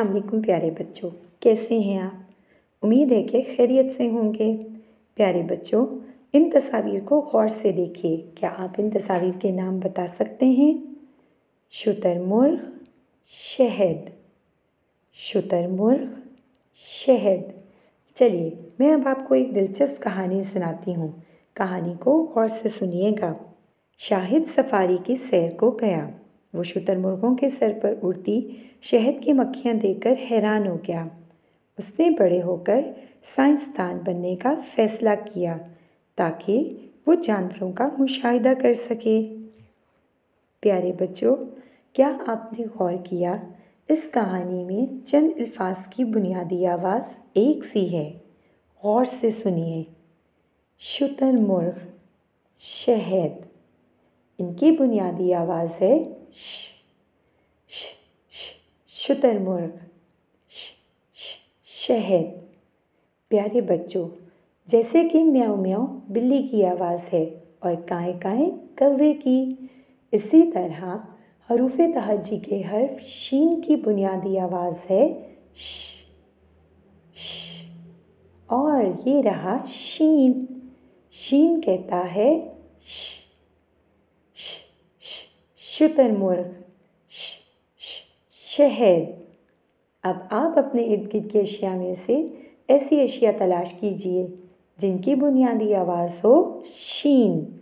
अस्सलाम वालेकुम प्यारे बच्चों, कैसे हैं आप? उम्मीद है कि खैरियत से होंगे। प्यारे बच्चों, इन तस्वीर को गौर से देखिए। क्या आप इन तस्वीर के नाम बता सकते हैं? शुतुरमुर्ग, शहद। शुतुरमुर्ग, शहद। चलिए, मैं अब आपको एक दिलचस्प कहानी सुनाती हूँ। कहानी को गौर से सुनिएगा। शाहिद सफारी की सैर को गया। वो शुतुरमुर्गों के सर पर उड़ती शहद की मक्खियाँ देखकर हैरान हो गया। उसने बड़े होकर साइंसदान बनने का फैसला किया ताकि वो जानवरों का मुशाहिदा कर सके। प्यारे बच्चों, क्या आपने गौर किया? इस कहानी में चंद अल्फाज की बुनियादी आवाज़ एक सी है। गौर से सुनिए। शुतुरमुर्ग, शहद। इनकी बुनियादी आवाज़ है श, श, श, शुतुरमुर्ग, श, श, शहद। प्यारे बच्चों, जैसे कि म्याऊं म्याऊं बिल्ली की आवाज़ है और काएं काएं कौवे की, इसी तरह हरूफ तहज्जी के हर्फ शीन की बुनियादी आवाज़ है श, श। और ये रहा शीन। शीन कहता है श, श, श, शुतुरमुर्ग, श, श, शहद। अब आप अपने इर्द गिर्द की अशिया में से ऐसी अशिया तलाश कीजिए जिनकी बुनियादी आवाज़ हो शीन।